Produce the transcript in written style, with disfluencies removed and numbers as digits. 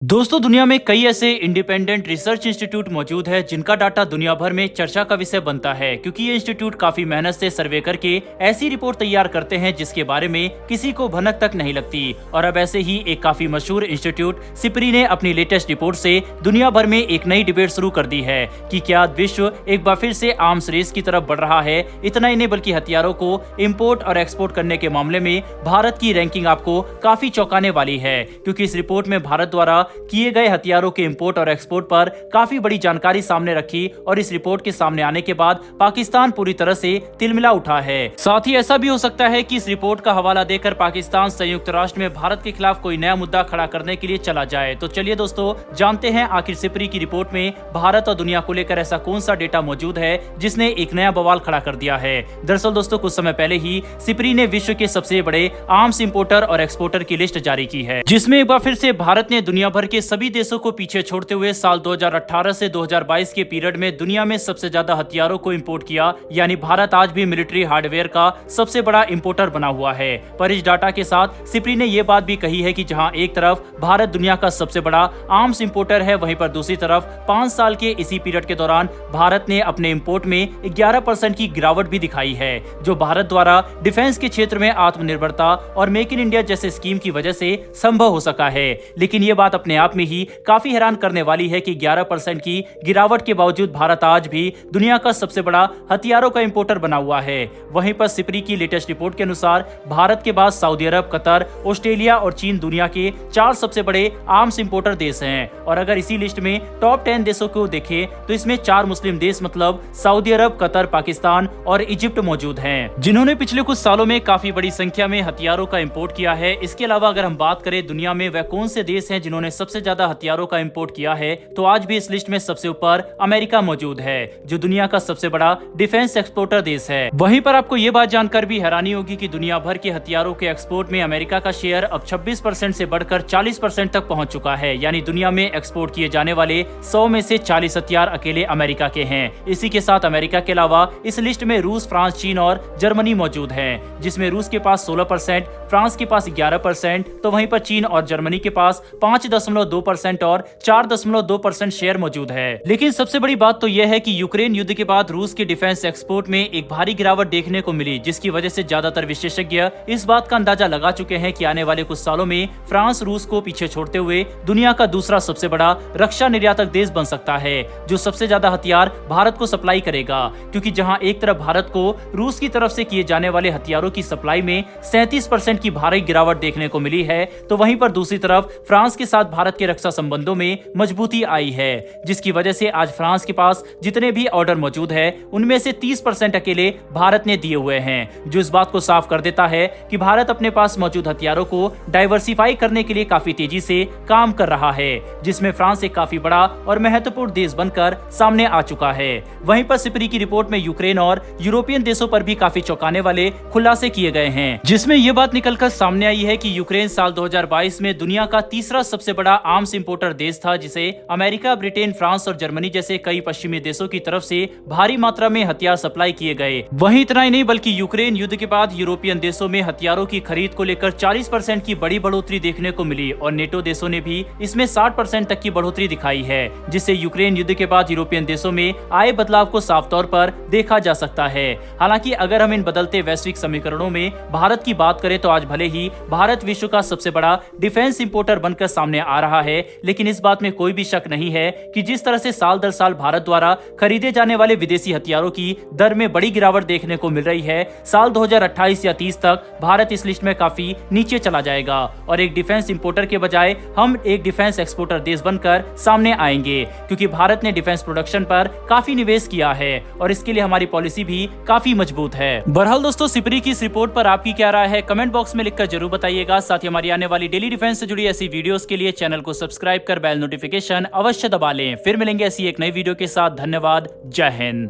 दोस्तों, दुनिया में कई ऐसे इंडिपेंडेंट रिसर्च इंस्टीट्यूट मौजूद है जिनका डाटा दुनिया भर में चर्चा का विषय बनता है, क्योंकि ये इंस्टीट्यूट काफी मेहनत से सर्वे करके ऐसी रिपोर्ट तैयार करते हैं जिसके बारे में किसी को भनक तक नहीं लगती। और अब ऐसे ही एक काफी मशहूर इंस्टीट्यूट सिपरी ने अपनी लेटेस्ट रिपोर्ट से दुनिया भर में एक नई डिबेट शुरू कर दी है कि क्या विश्व एक बार फिर से आर्म्स रेस की तरफ बढ़ रहा है। इतना ही नहीं बल्कि हथियारों को इम्पोर्ट और एक्सपोर्ट करने के मामले में भारत की रैंकिंग आपको काफी चौंकाने वाली है, क्योंकि इस रिपोर्ट में भारत द्वारा किए गए हथियारों के इंपोर्ट और एक्सपोर्ट पर काफी बड़ी जानकारी सामने रखी। और इस रिपोर्ट के सामने आने के बाद पाकिस्तान पूरी तरह से तिलमिला उठा है। साथ ही ऐसा भी हो सकता है कि इस रिपोर्ट का हवाला देकर पाकिस्तान संयुक्त राष्ट्र में भारत के खिलाफ कोई नया मुद्दा खड़ा करने के लिए चला जाए। तो चलिए दोस्तों, जानते हैं आखिर सिपरी की रिपोर्ट में भारत और दुनिया को लेकर ऐसा कौन सा डेटा मौजूद है जिसने एक नया बवाल खड़ा कर दिया है। दरअसल दोस्तों, कुछ समय पहले ही सिपरी ने विश्व के सबसे बड़े आर्म्स इंपोर्टर और एक्सपोर्टर की लिस्ट जारी की है, जिसमें एक बार फिर से भारत ने दुनिया भर के सभी देशों को पीछे छोड़ते हुए साल 2018 से 2022 के पीरियड में दुनिया में सबसे ज्यादा हथियारों को इंपोर्ट किया। यानी भारत आज भी मिलिट्री हार्डवेयर का सबसे बड़ा इंपोर्टर बना हुआ है। पर इस डाटा के साथ सिपरी ने यह बात भी कही है कि जहां एक तरफ भारत दुनिया का सबसे बड़ा आर्म्स इंपोर्टर है, वहीं पर दूसरी तरफ 5 साल के इसी पीरियड के दौरान भारत ने अपने इंपोर्ट में 11% की गिरावट भी दिखाई है, जो भारत द्वारा डिफेंस के क्षेत्र में आत्मनिर्भरता और मेक इन इंडिया जैसे स्कीम की वजह से संभव हो सका है। लेकिन यह बात अपने आप में ही काफी हैरान करने वाली है कि 11% की गिरावट के बावजूद भारत आज भी दुनिया का सबसे बड़ा हथियारों का इंपोर्टर बना हुआ है। वहीं पर सिपरी की लेटेस्ट रिपोर्ट के अनुसार भारत के बाद सऊदी अरब, कतर, ऑस्ट्रेलिया और चीन दुनिया के 4 सबसे बड़े आर्म्स इंपोर्टर देश हैं। और अगर इसी लिस्ट में टॉप 10 देशों को देखें तो इसमें 4 मुस्लिम देश मतलब सऊदी अरब, कतर, पाकिस्तान और इजिप्ट मौजूद हैं, जिन्होंने पिछले कुछ सालों में काफी बड़ी संख्या में हथियारों का इंपोर्ट किया है। इसके अलावा अगर हम बात करें दुनिया में वह कौन से देश हैं जिन्होंने सबसे ज्यादा हथियारों का इंपोर्ट किया है, तो आज भी इस लिस्ट में सबसे ऊपर अमेरिका मौजूद है, जो दुनिया का सबसे बड़ा डिफेंस एक्सपोर्टर देश है। वहीं पर आपको ये बात जानकर भी हैरानी होगी कि दुनिया भर के हथियारों के एक्सपोर्ट में अमेरिका का शेयर अब 26% से बढ़कर 40% तक पहुंच चुका है। यानी दुनिया में एक्सपोर्ट किए जाने वाले 100 में से 40 हथियार अकेले अमेरिका के हैं। इसी के साथ अमेरिका के अलावा इस लिस्ट में रूस, फ्रांस, चीन और जर्मनी मौजूद है, जिसमें रूस के पास 16%, फ्रांस के पास 11%, तो वहीं पर चीन और जर्मनी के पास 5.2% और 4.2% शेयर मौजूद है। लेकिन सबसे बड़ी बात तो यह है कि यूक्रेन युद्ध के बाद रूस के डिफेंस एक्सपोर्ट में एक भारी गिरावट देखने को मिली, जिसकी वजह से ज्यादातर विशेषज्ञ इस बात का अंदाजा लगा चुके हैं कि आने वाले कुछ सालों में फ्रांस रूस को पीछे छोड़ते हुए दुनिया का दूसरा सबसे बड़ा रक्षा निर्यातक देश बन सकता है, जो सबसे ज्यादा हथियार भारत को सप्लाई करेगा। क्योंकि जहां एक तरफ भारत को रूस की तरफ से किए जाने वाले हथियारों की सप्लाई में 37% की भारी गिरावट देखने को मिली है, तो वहीं पर दूसरी तरफ फ्रांस के साथ भारत के रक्षा संबंधों में मजबूती आई है, जिसकी वजह से आज फ्रांस के पास जितने भी ऑर्डर मौजूद है उनमें से 30% अकेले भारत ने दिए हुए हैं, जो इस बात को साफ कर देता है कि भारत अपने पास मौजूद हथियारों को डाइवर्सिफाई करने के लिए काफी तेजी से काम कर रहा है, जिसमें फ्रांस एक काफी बड़ा और महत्वपूर्ण देश बनकर सामने आ चुका है। वहीं पर सिपरी की रिपोर्ट में यूक्रेन और यूरोपियन देशों पर भी काफी चौंकाने वाले खुलासे किए गए हैं, जिसमें यह बात निकलकर सामने आई है कि यूक्रेन साल 2022 में दुनिया का तीसरा सबसे बड़ा आर्म्स इंपोर्टर देश था, जिसे अमेरिका, ब्रिटेन, फ्रांस और जर्मनी जैसे कई पश्चिमी देशों की तरफ से भारी मात्रा में हथियार सप्लाई किए गए। वहीं इतना ही नहीं बल्कि यूक्रेन युद्ध के बाद यूरोपियन देशों में हथियारों की खरीद को लेकर 40% की बड़ी बढ़ोतरी देखने को मिली और नेटो देशों ने भी इसमें 60% तक की बढ़ोतरी दिखाई है, जिससे यूक्रेन युद्ध के बाद यूरोपियन देशों में आए बदलाव को साफ तौर पर देखा जा सकता है। हालांकि अगर हम इन बदलते वैश्विक समीकरणों में भारत की बात करें तो आज भले ही भारत विश्व का सबसे बड़ा डिफेंस इंपोर्टर बनकर सामने आ रहा है, लेकिन इस बात में कोई भी शक नहीं है कि जिस तरह से साल दर साल भारत द्वारा खरीदे जाने वाले विदेशी हथियारों की दर में बड़ी गिरावट देखने को मिल रही है, साल 2028 या 30 तक भारत इस लिस्ट में काफी नीचे चला जाएगा और एक डिफेंस इंपोर्टर के बजाय हम एक डिफेंस एक्सपोर्टर देश बनकर सामने आएंगे, क्योंकि भारत ने डिफेंस प्रोडक्शन पर काफी निवेश किया है और इसके लिए हमारी पॉलिसी भी काफी मजबूत है। बहरहाल दोस्तों, सिपरी की इस रिपोर्ट पर आपकी क्या राय है, कमेंट बॉक्स में लिखकर जरूर बताइएगा। साथ ही हमारी आने वाली डेली डिफेंस से जुड़ी ऐसी वीडियोस के लिए चैनल को सब्सक्राइब कर बेल नोटिफिकेशन अवश्य दबा लें। फिर मिलेंगे ऐसी एक नई वीडियो के साथ। धन्यवाद। जय हिंद।